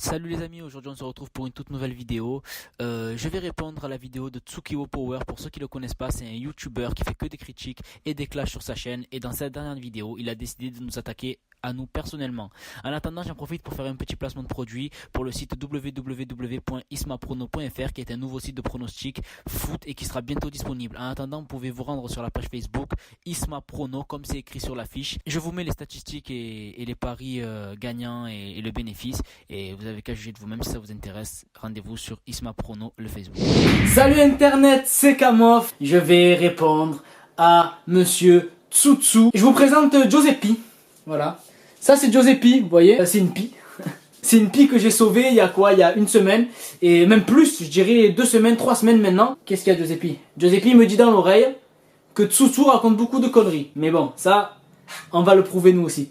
Salut les amis, aujourd'hui on se retrouve pour une toute nouvelle vidéo. Je vais répondre à la vidéo de Tsukiwo Power. Pour ceux qui ne le connaissent pas, c'est un YouTuber qui fait que des critiques et des clashs sur sa chaîne. Et dans cette dernière vidéo, il a décidé de nous attaquer à nous personnellement. En attendant, j'en profite pour faire un petit placement de produit pour le site www.ismaprono.fr qui est un nouveau site de pronostic foot et qui sera bientôt disponible. En attendant, vous pouvez vous rendre sur la page Facebook Isma Prono comme c'est écrit sur l'affiche. Je vous mets les statistiques et les paris gagnants et le bénéfice. Et vous avez qu'à juger de vous-même si ça vous intéresse. Rendez-vous sur Isma Prono, le Facebook. Salut Internet, c'est Kamof. Je vais répondre à Monsieur Tsutsu. Je vous présente Giuseppi. Voilà. Ça c'est Giuseppi, vous voyez, c'est une pie. C'est une pie que j'ai sauvée il y a quoi? Il y a une semaine. Et même plus, je dirais 2 semaines, 3 semaines maintenant. Qu'est-ce qu'il y a Giuseppi? Giuseppi me dit dans l'oreille que Tsutsu raconte beaucoup de conneries. Mais bon, ça, on va le prouver nous aussi.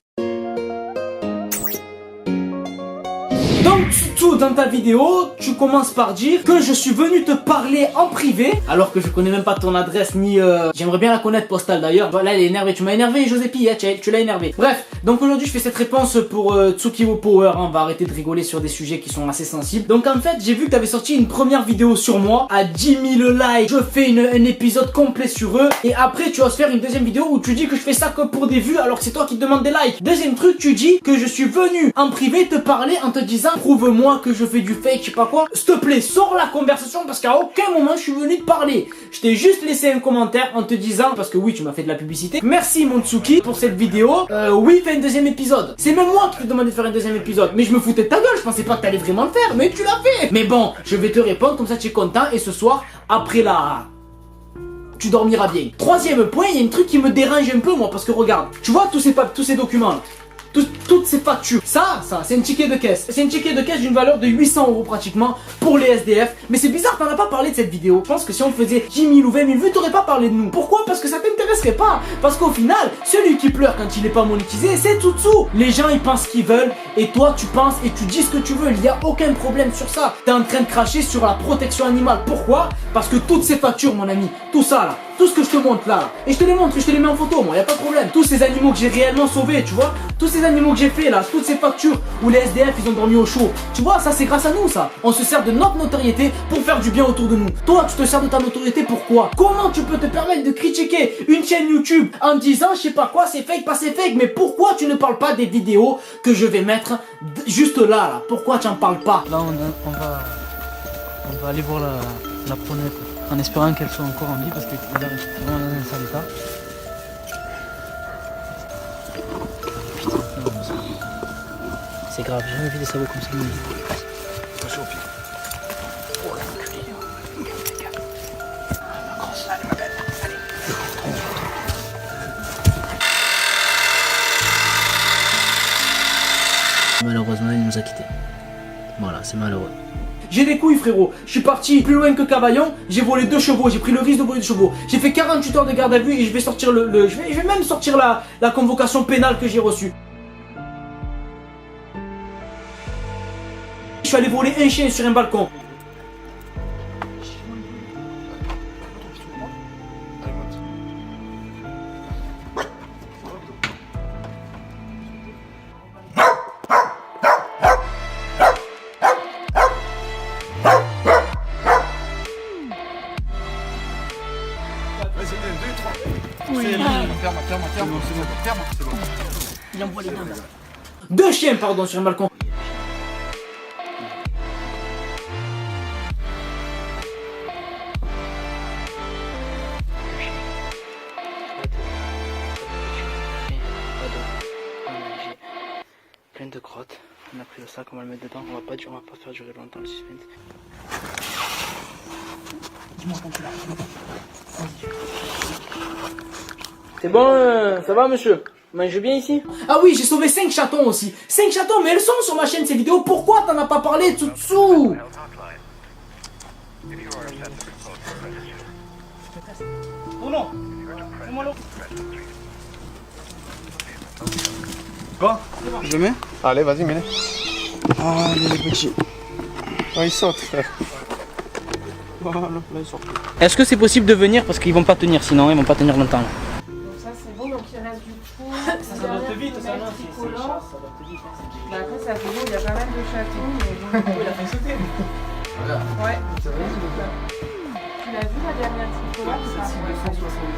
Donc Tsutsu, dans ta vidéo, tu commences par dire que je suis venu te parler en privé, alors que je connais même pas ton adresse ni j'aimerais bien la connaître postale d'ailleurs. Voilà, elle est énervée, tu m'as énervé Giuseppi, tu l'as énervé. Bref, donc aujourd'hui je fais cette réponse pour Tsukiwo Power, on va arrêter de rigoler sur des sujets qui sont assez sensibles. Donc en fait, j'ai vu que tu avais sorti une première vidéo sur moi, à 10 000 likes, je fais un épisode complet sur eux, et après tu vas faire une deuxième vidéo où tu dis que je fais ça que pour des vues alors que c'est toi qui te demandes des likes. Deuxième truc, tu dis que je suis venu en privé te parler en te disant prouve-moi que je fais du fake, je sais pas quoi. S'il te plaît, sors la conversation parce qu'à aucun moment je suis venu te parler. Je t'ai juste laissé un commentaire en te disant, parce que oui, tu m'as fait de la publicité. Merci mon Tsuki pour cette vidéo. Oui, fais un deuxième épisode. C'est même moi qui te demandais de faire un deuxième épisode. Mais je me foutais de ta gueule, je pensais pas que t'allais vraiment le faire. Mais tu l'as fait. Mais bon, je vais te répondre, comme ça tu es content. Et ce soir, après tu dormiras bien. Troisième point, il y a un truc qui me dérange un peu moi, parce que regarde, tu vois tous ces documents là. Toutes ces factures, ça c'est un ticket de caisse. C'est un ticket de caisse d'une valeur de 800 € pratiquement pour les SDF. Mais c'est bizarre, t'en as pas parlé de cette vidéo. Je pense que si on faisait 10 000 ou 20 000 vues, t'aurais pas parlé de nous. Pourquoi? Parce que ça t'intéresserait pas. Parce qu'au final, celui qui pleure quand il est pas monétisé, c'est Tsutsu. Les gens ils pensent ce qu'ils veulent et toi tu penses et tu dis ce que tu veux. Il y a aucun problème sur ça. T'es en train de cracher sur la protection animale. Pourquoi? Parce que toutes ces factures, mon ami, tout ça là, tout ce que je te montre là, et je te les montre, je te les mets en photo, moi, y a pas de problème. Tous ces animaux que j'ai réellement sauvés, tu vois, tous ces animaux que j'ai fait là, toutes ces factures où les SDF ils ont dormi au chaud, tu vois, ça c'est grâce à nous ça. On se sert de notre notoriété pour faire du bien autour de nous. Toi, tu te sers de ta notoriété pourquoi? Comment tu peux te permettre de critiquer une chaîne YouTube en disant je sais pas quoi, c'est fake, pas c'est fake, mais pourquoi tu ne parles pas des vidéos que je vais mettre juste là? Pourquoi tu en parles pas? Là, on va aller voir la prunette en espérant qu'elle soit encore en vie parce qu'elle est vraiment dans un sale état. C'est grave, j'ai jamais vu des sabots comme ça. Attention au pied. Oh la enculée. Ah ma grosse. Allez ma belle, allez. Malheureusement, il nous a quittés. Voilà, c'est malheureux. J'ai des couilles frérot, je suis parti plus loin que Cavaillon, j'ai volé 2 chevaux, j'ai pris le risque de voler 2 chevaux. J'ai fait 48 heures de garde à vue et je vais sortir je vais même sortir la convocation pénale que j'ai reçue. Je suis allé voler un chien sur un balcon. Vas-y, 1, 2, 3. Oui. Ferme-moi, c'est bon. Il envoie les deux là. 2 chiens pardon sur un balcon. Plein de crottes. On a pris le sac, on va le mettre dedans. On va pas faire durer longtemps le suspense. Dis-moi quand tu l'as. C'est bon, ça va monsieur? Mange bien ici? Ah oui, j'ai sauvé 5 chatons aussi. 5 chatons, mais elles sont sur ma chaîne ces vidéos. Pourquoi t'en as pas parlé Tsutsu? Oh non. Fais-moi l'eau. Quoi? Je le mets? Allez, vas-y, mets-les. Ah, les petits. Oh, il saute, frère. Voilà, là, ils sortent. Est-ce que c'est possible de venir? Parce qu'ils vont pas tenir, sinon ils vont pas tenir longtemps. Donc ça c'est bon, donc il reste du coup. Ça doit te vite, ça collant. Mais après ça fait beau, il y a pas mal de chatons, mais bon. Il a fait sauter. Regarde. Ouais. Ça va, Tu l'as vu la dernière tricolore ou pas? 260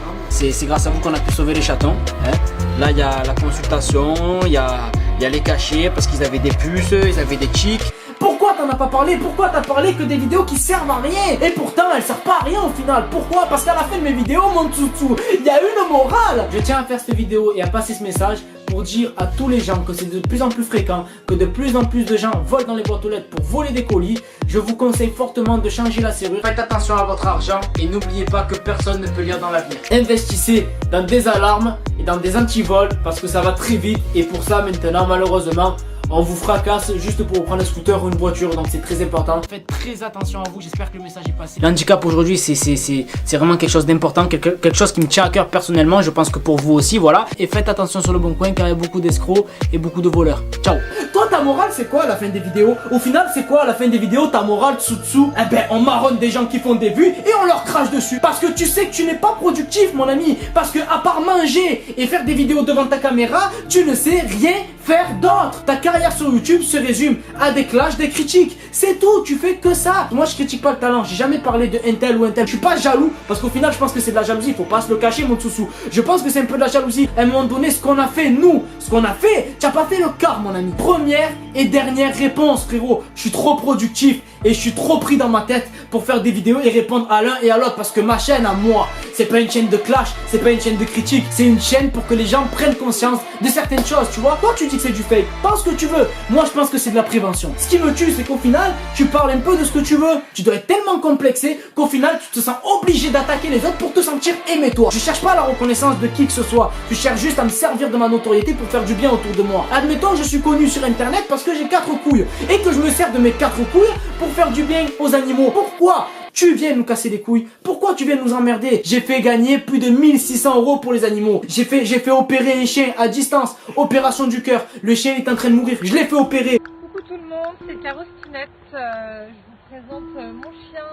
grammes. C'est grâce à vous qu'on a pu sauver les chatons. Hein. Là, il y a la consultation, il y a les cachets parce qu'ils avaient des puces, ils avaient des chics. Pourquoi t'en as pas parlé? Pourquoi t'as parlé que des vidéos qui servent à rien? Et pourtant, elles servent pas à rien au final. Pourquoi? Parce qu'à la fin de mes vidéos, mon toutou, il y a une morale. Je tiens à faire cette vidéo et à passer ce message pour dire à tous les gens que c'est de plus en plus fréquent, que de plus en plus de gens volent dans les boîtes aux lettres pour voler des colis. Je vous conseille fortement de changer la serrure. Faites attention à votre argent et n'oubliez pas que personne ne peut lire dans l'avenir. Investissez dans des alarmes et dans des antivols parce que ça va très vite et pour ça maintenant malheureusement on vous fracasse juste pour prendre un scooter ou une voiture, donc c'est très important. Faites très attention à vous, j'espère que le message est passé. L'handicap aujourd'hui c'est vraiment quelque chose d'important, quelque chose qui me tient à cœur personnellement, je pense que pour vous aussi, voilà. Et faites attention sur le bon coin car il y a beaucoup d'escrocs et beaucoup de voleurs. Ciao. Toi ta morale c'est quoi à la fin des vidéos? Au final c'est quoi à la fin des vidéos ta morale dessous? Eh ben on marronne des gens qui font des vues et on leur crache dessus. Parce que tu sais que tu n'es pas productif mon ami. Parce que à part manger et faire des vidéos devant ta caméra, tu ne sais rien faire d'autre. Ta carrière sur YouTube se résume à des clashs, des critiques. C'est tout, tu fais que ça. Moi je critique pas le talent, j'ai jamais parlé de un tel ou un tel. Je suis pas jaloux parce qu'au final je pense que c'est de la jalousie, faut pas se le cacher mon tsoussou. Je pense que c'est un peu de la jalousie. À un moment donné ce qu'on a fait nous, ce qu'on a fait, tu as pas fait le quart mon ami. Première et dernière réponse frérot, je suis trop productif et je suis trop pris dans ma tête pour faire des vidéos et répondre à l'un et à l'autre parce que ma chaîne à moi, c'est pas une chaîne de clash, c'est pas une chaîne de critique, c'est une chaîne pour que les gens prennent conscience de certaines choses, tu vois. Toi tu dis que c'est du fake, pense ce que tu veux, moi je pense que c'est de la prévention. Ce qui me tue c'est qu'au final, tu parles un peu de ce que tu veux, tu dois être tellement complexé qu'au final tu te sens obligé d'attaquer les autres pour te sentir aimé toi. Je cherche pas la reconnaissance de qui que ce soit, je cherche juste à me servir de ma notoriété pour faire du bien autour de moi. Admettons que je suis connu sur internet parce que j'ai 4 couilles et que je me sers de mes 4 couilles pour faire du bien aux animaux. Pourquoi tu viens nous casser les couilles? Pourquoi tu viens nous emmerder? J'ai fait gagner plus de 1600 € pour les animaux. J'ai fait opérer un chien à distance. Opération du cœur. Le chien est en train de mourir. Je l'ai fait opérer. Coucou tout le monde, c'est Carostinette. Je vous présente mon chien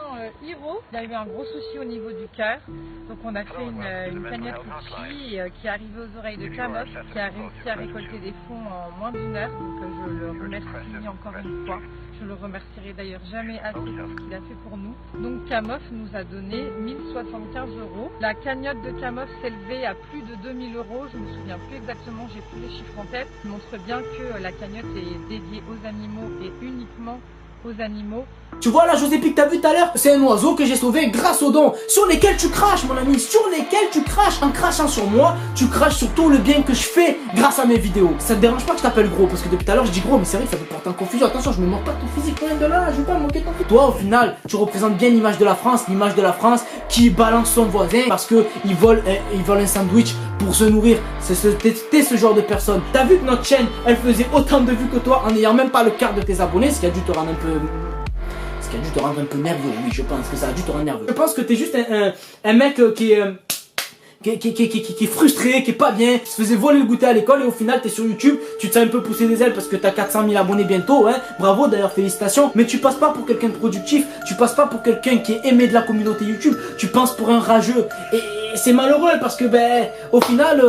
Hiro. Il a eu un gros souci au niveau du cœur. Donc on a fait une cagnotte Litchi qui est arrivée aux oreilles de Camof, qui a réussi à récolter des fonds en moins d'1 heure. Donc je le remercie encore une fois. Je le remercierai d'ailleurs jamais assez pour ce qu'il a fait pour nous. Donc Camof nous a donné 1075 €. La cagnotte de Camof s'élevait à plus de 2000 €. Je me souviens plus exactement, j'ai plus les chiffres en tête. Ça montre bien que la cagnotte est dédiée aux animaux et uniquement aux animaux. Tu vois la Josépi que t'as vu tout à l'heure, c'est un oiseau que j'ai sauvé grâce aux dons sur lesquels tu craches mon ami, sur lesquels tu craches. En crachant sur moi, tu craches sur tout le bien que je fais grâce à mes vidéos. Ça te dérange pas que je t'appelle gros parce que depuis tout à l'heure je dis gros, mais c'est vrai que ça peut porter en confusion. Attention, je me moque pas de ton physique, loin de là, je veux pas me moquer de ton physique. Toi au final, tu représentes bien l'image de la France qui balance son voisin parce que il vole un sandwich pour se nourrir. T'es ce genre de personne. T'as vu que notre chaîne, elle faisait autant de vues que toi en n'ayant même pas le quart de tes abonnés, ce qui a dû te rendre un peu nerveux. Oui, je pense que ça a dû te rendre nerveux. Je pense que t'es juste un mec qui est frustré, qui est pas bien, qui se faisait voler le goûter à l'école et au final t'es sur YouTube, tu te sens un peu pousser des ailes parce que t'as 400 000 abonnés bientôt, hein. Bravo d'ailleurs, félicitations. Mais tu passes pas pour quelqu'un de productif, tu passes pas pour quelqu'un qui est aimé de la communauté YouTube, tu passes pour un rageux. Et c'est malheureux parce que au final,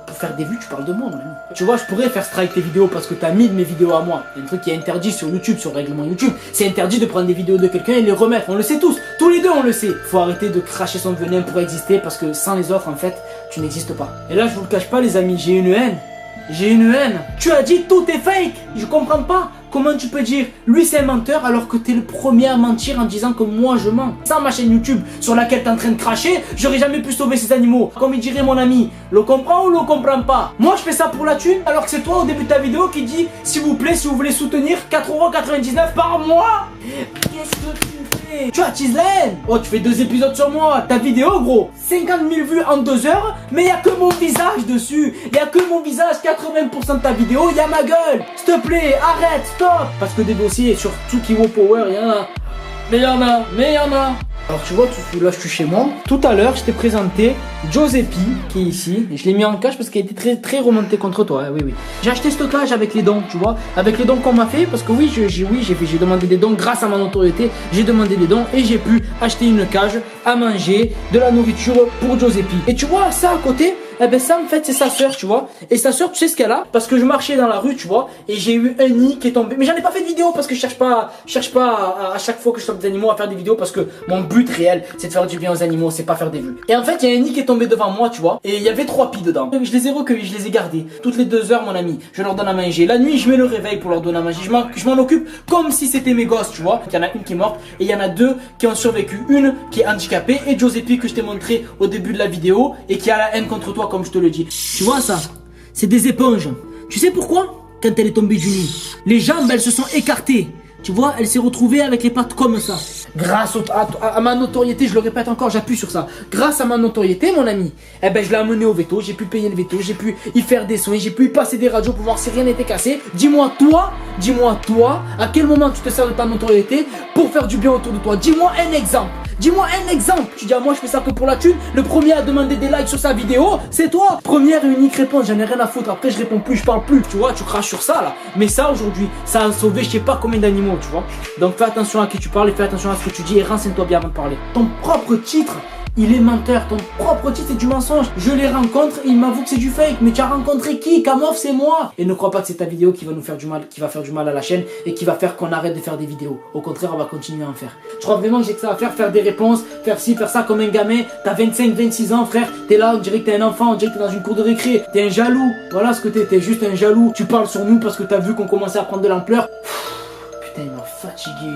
pour faire des vues, tu parles de moi, mon ami. Tu vois, je pourrais faire strike tes vidéos parce que t'as mis de mes vidéos à moi. Il y a un truc qui est interdit sur YouTube, sur le règlement YouTube. C'est interdit de prendre des vidéos de quelqu'un et les remettre. On le sait tous. Tous les deux, on le sait. Faut arrêter de cracher son venin pour exister parce que sans les autres, en fait, tu n'existes pas. Et là, je vous le cache pas, les amis, j'ai une haine. J'ai une haine. Tu as dit tout est fake. Je comprends pas. Comment tu peux dire lui c'est un menteur alors que t'es le premier à mentir en disant que moi je mens? Sans ma chaîne YouTube sur laquelle t'es en train de cracher, j'aurais jamais pu sauver ces animaux. Comme il dirait mon ami, le comprend ou le comprend pas? Moi je fais ça pour la thune alors que c'est toi au début de ta vidéo qui dit s'il vous plaît si vous voulez soutenir 4,99 € par mois. Qu'est-ce que tu fais? Tu attises la haine. Oh tu fais 2 épisodes sur moi. Ta vidéo gros 50 000 vues en 2 heures. Mais y a que mon visage dessus. Y a que mon visage. 80% de ta vidéo y a ma gueule. S'il te plaît arrête. Parce que des dossiers sur Tukiwo Power, il y en a. Mais il y en a. Alors tu vois, là je suis chez moi. Tout à l'heure, je t'ai présenté Josépi qui est ici. Et je l'ai mis en cache parce qu'elle était très remontée contre toi. Oui. J'ai acheté ce cage avec les dons, tu vois. Avec les dons qu'on m'a fait. Parce que oui, j'ai demandé des dons grâce à ma notoriété. J'ai demandé des dons et j'ai pu acheter une cage à manger, de la nourriture pour Josépi. Et tu vois, ça à côté, Eh ben ça en fait c'est sa soeur, tu vois. Et sa soeur, tu sais ce qu'elle a? Parce que je marchais dans la rue, tu vois, et j'ai eu un nid qui est tombé. Mais j'en ai pas fait de vidéo parce que je cherche pas à chaque fois que je tombe des animaux à faire des vidéos, parce que mon but réel c'est de faire du bien aux animaux, c'est pas faire des vues. Et en fait il y a un nid qui est tombé devant moi, tu vois, et il y avait 3 pies dedans. Je les ai recueillis, je les ai gardés. Toutes les 2 heures mon ami, je leur donne à manger. La nuit je mets le réveil pour leur donner à manger. Je m'en occupe comme si c'était mes gosses, tu vois. Il y en a une qui est morte et il y en a 2 qui ont survécu. Une qui est handicapée et Giuseppe que je t'ai montré au début de la vidéo et qui a la haine contre toi comme je te le dis. Tu vois ça? C'est des éponges. Tu sais pourquoi? Quand elle est tombée du nid, les jambes elles se sont écartées. Tu vois, elle s'est retrouvée avec les pattes comme ça. Grâce à ma notoriété, je le répète encore, j'appuie sur ça. Grâce à ma notoriété, mon ami, eh ben je l'ai amené au veto, j'ai pu payer le veto, j'ai pu y faire des soins, j'ai pu y passer des radios pour voir si rien n'était cassé. Dis-moi toi, à quel moment tu te sers de ta notoriété pour faire du bien autour de toi? Dis-moi un exemple. Dis-moi un exemple. Tu dis moi je fais ça que pour la thune. Le premier à demander des likes sur sa vidéo, c'est toi. Première et unique réponse, j'en ai rien à foutre. Après je réponds plus, je parle plus. Tu vois, tu craches sur ça là. Mais ça aujourd'hui, ça a sauvé je sais pas combien d'animaux, tu vois. Donc fais attention à qui tu parles et fais attention à ce que tu dis et renseigne-toi bien avant de parler. Ton propre titre, il est menteur, ton propre titre c'est du mensonge. Je les rencontre et il m'avoue que c'est du fake. Mais tu as rencontré qui? Kamof, c'est moi. Et ne crois pas que c'est ta vidéo qui va nous faire du mal, qui va faire du mal à la chaîne et qui va faire qu'on arrête de faire des vidéos. Au contraire, on va continuer à en faire. Je crois vraiment que j'ai que ça à faire des réponses, faire ci, faire ça comme un gamin. T'as 25, 26 ans, frère. T'es là, on dirait que t'es un enfant, on dirait que t'es dans une cour de récré. T'es un jaloux. Voilà ce que t'es juste un jaloux. Tu parles sur nous parce que t'as vu qu'on commençait à prendre de l'ampleur. Putain, il m'a fatigué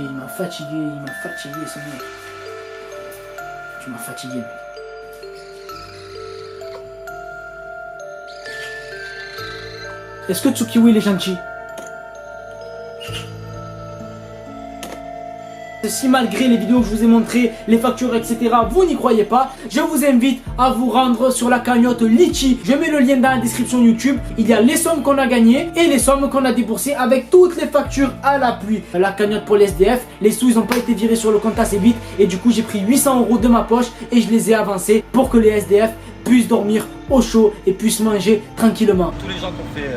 ce mec. Tu m'as fatigué, mec. Est-ce que Tsukiwo il est gentil? Si malgré les vidéos que je vous ai montrées, les factures, etc., vous n'y croyez pas, je vous invite à vous rendre sur la cagnotte Litchi. Je mets le lien dans la description YouTube. Il y a les sommes qu'on a gagnées et les sommes qu'on a déboursées avec toutes les factures à l'appui. La cagnotte pour les SDF, les sous ils n'ont pas été virés sur le compte assez vite et du coup j'ai pris 800 € de ma poche et je les ai avancés pour que les SDF puissent dormir au chaud et puissent manger tranquillement. Tous les gens qui ont fait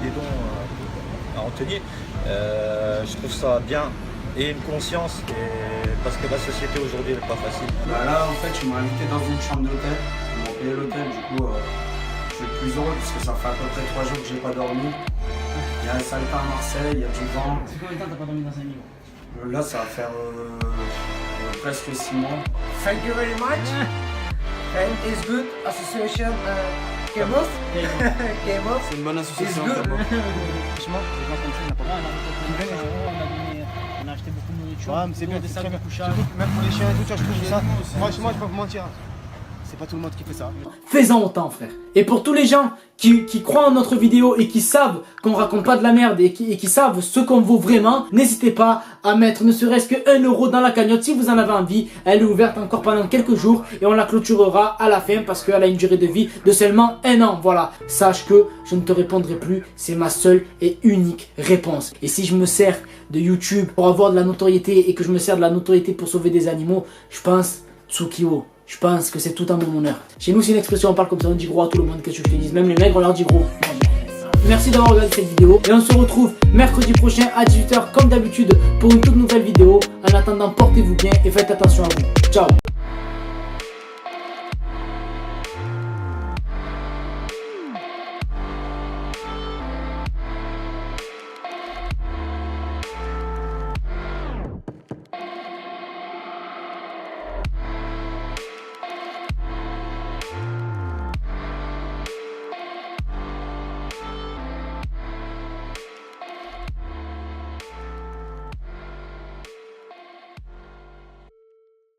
des dons à Anthony, je trouve ça bien. Et une conscience, parce que la société aujourd'hui n'est pas facile. Bah là, en fait, tu m'as invité dans une chambre d'hôtel. Ils m'ont payé l'hôtel, du coup, je suis plus heureux parce que ça fait à peu près 3 jours que j'ai pas dormi. Il y a un sale temps à Marseille, il y a du vent. C'est combien de temps t'as pas dormi dans un lit? Là, ça va faire presque 6 mois. Thank you very much. And it's good association. Kamof. Kamof. C'est une bonne association. It's good. Franchement, j'ai pas compris, il n'a pas On a acheté beaucoup de nourriture. Ouais, mais c'est bien, des c'est sacs très de bien. couchage. Même pour les chiens et tout, tu vois, je trouve ça. Franchement, je peux pas vous mentir. C'est pas tout le monde qui fait ça. Fais-en autant, frère. Et pour tous les gens qui croient en notre vidéo et qui savent qu'on raconte pas de la merde et qui savent ce qu'on vaut vraiment, n'hésitez pas à mettre ne serait-ce que 1 € dans la cagnotte si vous en avez envie. Elle est ouverte encore pendant quelques jours et on la clôturera à la fin parce qu'elle a une durée de vie de seulement 1 an. Voilà, sache que je ne te répondrai plus, c'est ma seule et unique réponse. Et si je me sers de YouTube pour avoir de la notoriété et que je me sers de la notoriété pour sauver des animaux, je pense Tsukiwo. Je pense que c'est tout en mon honneur. Chez nous, c'est une expression, on parle comme ça, on dit gros à tout le monde, qu'est-ce que je te dis. Même les maigres, on leur dit gros. Merci d'avoir regardé cette vidéo. Et on se retrouve mercredi prochain à 18 h comme d'habitude pour une toute nouvelle vidéo. En attendant, portez-vous bien et faites attention à vous. Ciao.